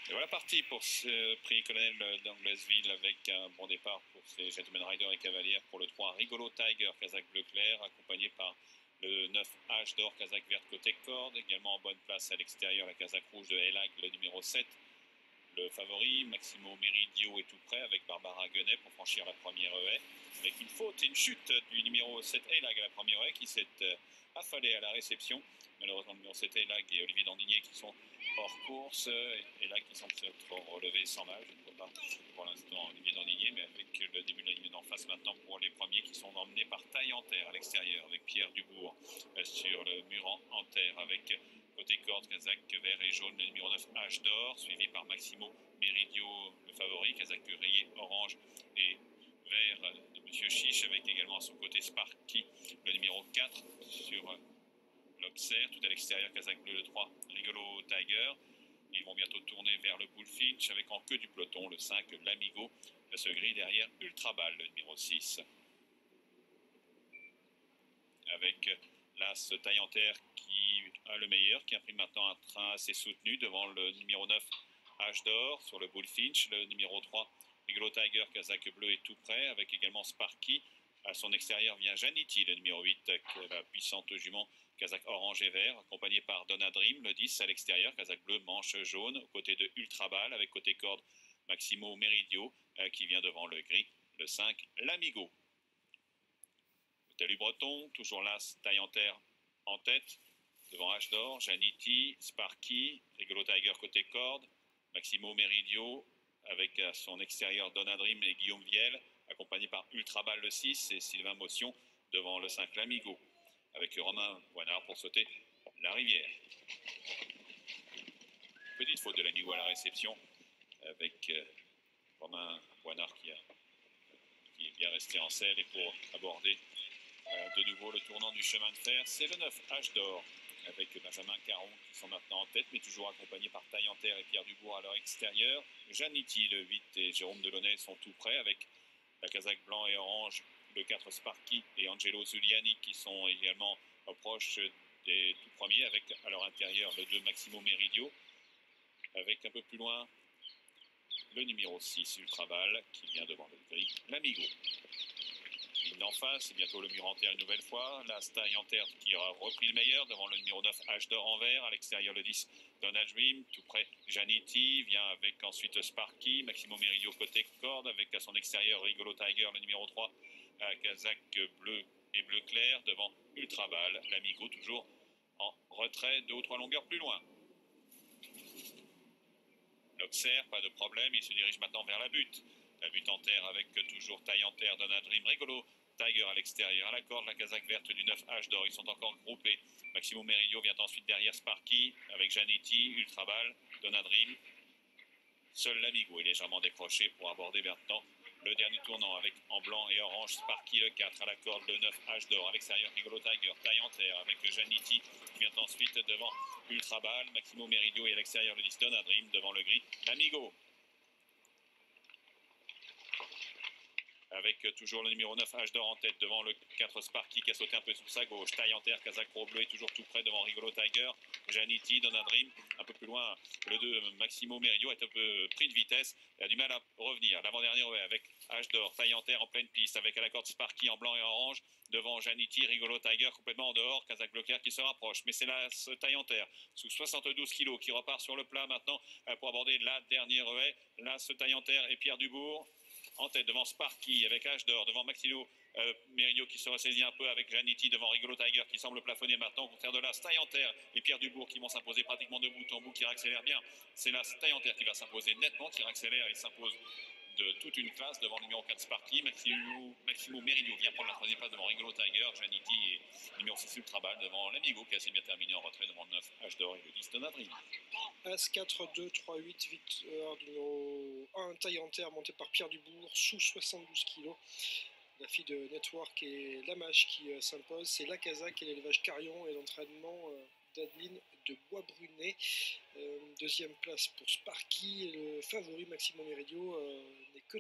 Et voilà parti pour ce prix Colonel d'Anglesville avec un bon départ pour ces Gentleman Rider et Cavalières pour le 3 Rigolo Tiger, Kazakh bleu clair, accompagné par le 9 H d'or, Kazakh verte côté corde, également en bonne place à l'extérieur la Kazakh rouge de Elag, le numéro 7. Le favori, Maximo Meridio, est tout prêt avec Barbara Guenet pour franchir la première haie. Avec une faute et une chute du numéro 7 Elag à la première haie qui s'est affalé à la réception. Malheureusement, le numéro 7 Elag et Olivier Dandinier qui sont hors course. Elag qui semble s'être relevé sans mal. Je ne vois pas pour l'instant Olivier Dandinier, mais avec le début de la ligne d'en face maintenant pour les premiers qui sont emmenés par Taille en terre à l'extérieur avec Pierre Dubourg sur le mur en terre avec côté corde, Kazakh vert et jaune, le numéro 9 H d'or, suivi par Maximo Meridio, le favori, Kazakh rayé orange et vert de Monsieur Chiche, avec également à son côté Sparky, le numéro 4 sur l'Auxerre, tout à l'extérieur, Kazakh bleu, le 3 Rigolo Tiger. Ils vont bientôt tourner vers le Bullfinch avec en queue du peloton le 5 Lamigo, ce gris derrière Ultra Ball, le numéro 6. Avec l'As Taille en terre qui a le meilleur, qui a pris maintenant un train assez soutenu devant le numéro 9 H d'or sur le Bullfinch, le numéro 3 Rigolo Tiger, Kazakh bleu est tout prêt, avec également Sparky. À son extérieur vient Janity, le numéro 8, la puissante jument Kazakh orange et vert, accompagné par Donna Dream, le 10 à l'extérieur, Kazakh bleu, manche jaune, aux côtés de Ultra Ball, avec côté corde Maximo Meridio, qui vient devant le gris, le 5 Lamigo. Talus Breton, toujours là, Taille en terre en tête, devant H d'or, Janity, Sparky, Rigolo Tiger côté corde, Maximo Meridio, avec à son extérieur Donna Dream et Guillaume Viel, accompagné par Ultra Ball le 6 et Sylvain Motion devant le 5 Lamigo, avec Romain Poinard pour sauter la rivière. Petite faute de Lamigo à la réception, avec Romain Poinard qui est bien resté en selle et pour aborder de nouveau le tournant du chemin de fer, c'est le 9 H d'or avec Benjamin Caron qui sont maintenant en tête, mais toujours accompagnés par Taille en terre et Pierre Dubourg à leur extérieur. Janity, le 8 et Jérôme Delaunay sont tout prêts avec la Kazakh blanc et orange, le 4 Sparky et Angelo Zuliani qui sont également proches des tout premiers, avec à leur intérieur le 2 Maximo Meridio, avec un peu plus loin le numéro 6 Ultra Ball qui vient devant le gris Lamigo. D'en face, et bientôt le mur en terre une nouvelle fois. La Taille en terre qui aura repris le meilleur devant le numéro 9 H d'or en vert. À l'extérieur le 10 Donald Dream. Tout près Janity vient avec ensuite Sparky. Maximo Meridio côté corde avec à son extérieur Rigolo Tiger le numéro 3 Kazakh bleu et bleu clair devant Ultra Ball. Lamigo toujours en retrait 2 ou 3 longueurs plus loin. L'Auxerre, pas de problème, il se dirige maintenant vers la butte. La butte en terre avec toujours Taille en terre, Donald Dream, Rigolo Tiger à l'extérieur. À la corde, la Kazakh verte du 9 H d'or. Ils sont encore groupés. Maximo Meridio vient ensuite derrière Sparky avec Janity, Ultra Ball, Donald Dream. Seul Lamigo est légèrement décroché pour aborder maintenant le dernier tournant avec en blanc et orange Sparky le 4 à la corde, le 9 H d'or. À l'extérieur, Rigolo Tiger, Taille en terre avec Janity qui vient ensuite devant Ultra Ball, Maximo Meridio et à l'extérieur le 10 Donald Dream devant le gris Lamigo. Avec toujours le numéro 9 H d'or en tête devant le 4 Sparky qui a sauté un peu sur sa gauche. Taille en terre, Kazakh bleu est toujours tout près devant Rigolo Tiger. Janity, Donald Dream, un peu plus loin. Le 2 Maximo Meridio est un peu pris de vitesse. Il a du mal à revenir. L'avant-dernier avec H d'or, Taille en terre en pleine piste avec à la corde Sparky en blanc et orange. Devant Janity, Rigolo Tiger complètement en dehors. Kazakh bleu clair qui se rapproche. Mais c'est là ce Taille en terre sous 72 kg qui repart sur le plat maintenant pour aborder la dernière haie. Là ce Taille en terre et Pierre Dubourg en tête devant Sparky avec H d'or, devant Maximo Meridio qui se ressaisit un peu avec Janity, devant Rigolo Tiger qui semble plafonner maintenant au contraire de la Taille en terre et Pierre Dubourg qui vont s'imposer pratiquement de bout en bout, qui accélère bien. C'est la Taille en terre qui va s'imposer nettement, qui accélère et s'impose de toute une classe devant le numéro 4 Sparky. Maximo Meridio vient prendre la troisième place devant Rigolo Tiger, Janity et numéro 6 Ultra Ball devant Lamigo qui a assez bien terminé en retrait devant le 9 H d'or et le 10 Donald Dream. As 4, 2, 3, 8, victoire du numéro 1, Taille en terre, montée par Pierre Dubourg, sous 72 kg. La fille de Network et Lamache qui s'impose. C'est la Kazakh et l'élevage Carion et l'entraînement d'Adeline de Bois-Brunet. Deuxième place pour Sparky. Le favori Maximo Meridio n'est que